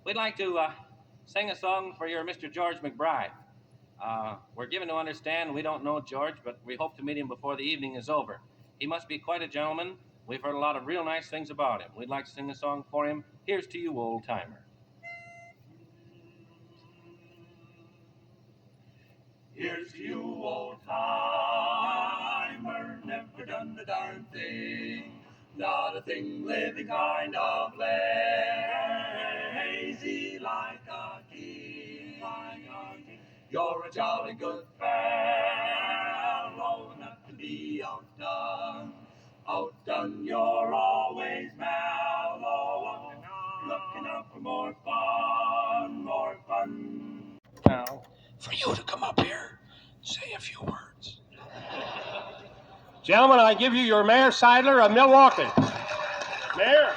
We'd like to sing a song for your Mr. George McBride. We're given to understand we don't know George, but we hope to meet him before the evening is over. He must be quite a gentleman. We've heard a lot of real nice things about him. We'd like to sing a song for him. Here's to you, old timer. Here's to you, old timer, never done a darn thing. Not a thing living, kind of lazy like a king. You're a jolly good fellow, not to be outdone. Outdone, you're always mellow, looking out for more fun, more fun. Now, for you to come up here, say a few words. Gentlemen, I give you your Mayor Zeidler of Milwaukee. Mayor.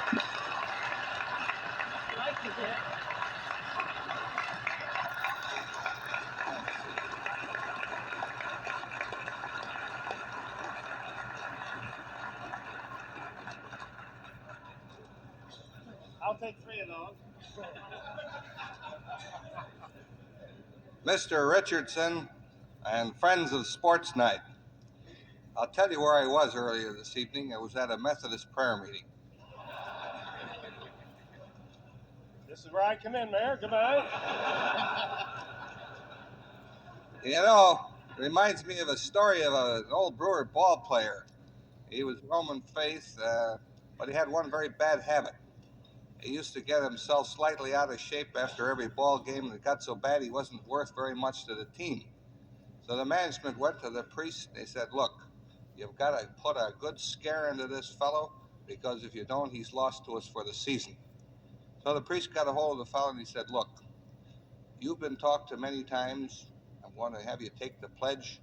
I'll take 3 of those. Mr. Richardson and friends of Sports Night. I'll tell you where I was earlier this evening. I was at a Methodist prayer meeting. This is where I come in, Mayor. Goodbye. You know, it reminds me of a story of an old Brewer ball player. He was Roman faith, but he had one very bad habit. He used to get himself slightly out of shape after every ball game, and it got so bad he wasn't worth very much to the team. So the management went to the priest, and they said, look, you've got to put a good scare into this fellow, because if you don't, he's lost to us for the season. So the priest got a hold of the fellow, and he said, look, you've been talked to many times. I'm going to have you take the pledge.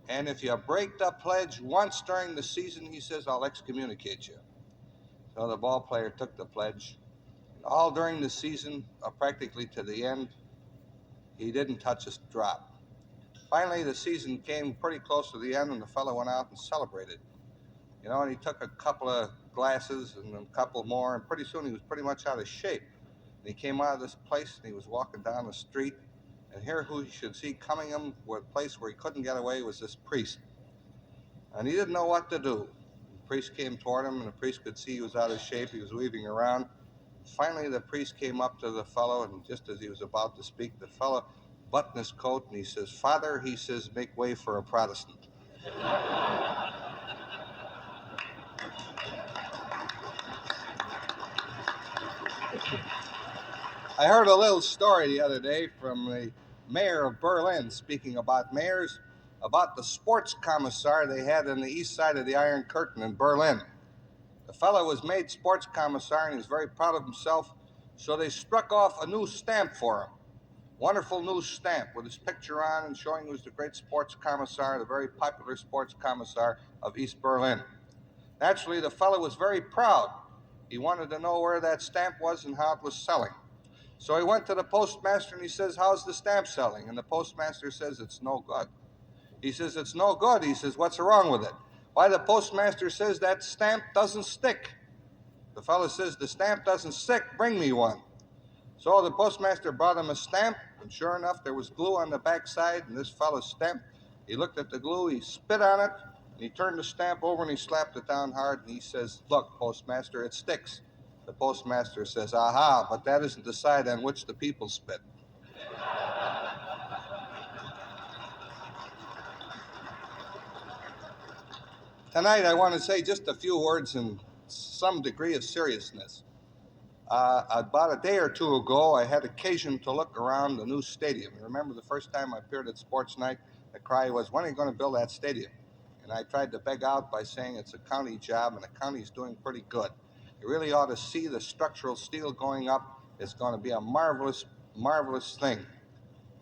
And if you break the pledge once during the season, he says, I'll excommunicate you. So the ball player took the pledge. All during the season, practically to the end, he didn't touch a drop. Finally, the season came pretty close to the end, and the fellow went out and celebrated. You know, and he took a couple of glasses and a couple more, and pretty soon he was pretty much out of shape. And he came out of this place, and he was walking down the street, and here who he should see coming him to a place where he couldn't get away was this priest. And he didn't know what to do. The priest came toward him, and the priest could see he was out of shape. He was weaving around. Finally, the priest came up to the fellow, and just as he was about to speak, the fellow buttoned his coat, and he says, Father, he says, make way for a Protestant. I heard a little story the other day from the mayor of Berlin, speaking about mayors, about the sports commissar they had on the east side of the Iron Curtain in Berlin. The fellow was made sports commissar, and he was very proud of himself, so they struck off a new stamp for him. Wonderful new stamp with his picture on and showing he was the great sports commissar, the very popular sports commissar of East Berlin. Naturally, the fellow was very proud. He wanted to know where that stamp was and how it was selling. So he went to the postmaster and he says, how's the stamp selling? And the postmaster says, it's no good. He says, it's no good. He says, what's wrong with it? Why, the postmaster says that stamp doesn't stick. The fellow says, the stamp doesn't stick, bring me one. So the postmaster brought him a stamp, and sure enough, there was glue on the backside, and this fellow stamped. He looked at the glue, he spit on it, and he turned the stamp over and he slapped it down hard, and he says, look, postmaster, it sticks. The postmaster says, aha, but that isn't the side on which the people spit. Tonight, I want to say just a few words in some degree of seriousness. About a day or two ago, I had occasion to look around the new stadium. You remember the first time I appeared at Sports Night, the cry was, when are you going to build that stadium? And I tried to beg out by saying it's a county job, and the county's doing pretty good. You really ought to see the structural steel going up. It's going to be a marvelous, marvelous thing.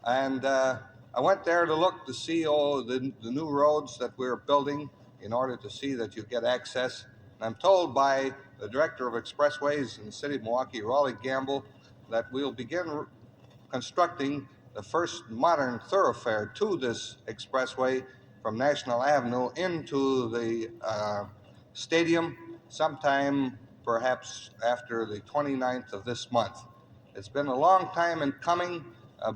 And I went there to look to see the new roads that we're building in order to see that you get access. And I'm told by the director of expressways in the city of Milwaukee, Raleigh Gamble, that we'll begin constructing the first modern thoroughfare to this expressway from National Avenue into the stadium sometime perhaps after the 29th of this month. It's been a long time in coming,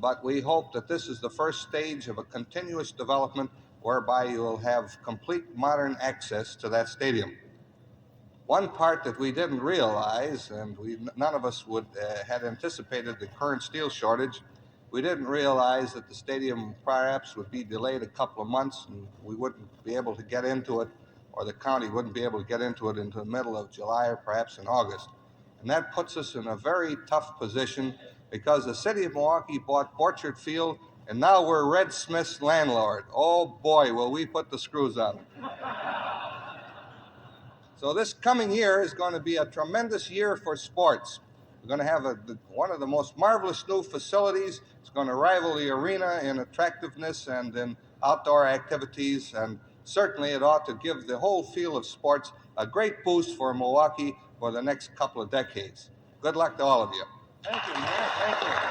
but we hope that this is the first stage of a continuous development whereby you will have complete modern access to that stadium. One part that we didn't realize, and none of us had anticipated the current steel shortage, we didn't realize that the stadium perhaps would be delayed a couple of months and we wouldn't be able to get into it, or the county wouldn't be able to get into it until the middle of July or perhaps in August. And that puts us in a very tough position because the city of Milwaukee bought Orchard Field and now we're Red Smith's landlord. Oh boy, will we put the screws on. So this coming year is going to be a tremendous year for sports. We're going to have one of the most marvelous new facilities. It's going to rival the arena in attractiveness and in outdoor activities, and certainly it ought to give the whole field of sports a great boost for Milwaukee for the next couple of decades. Good luck to all of you. Thank you, Mayor. Thank you.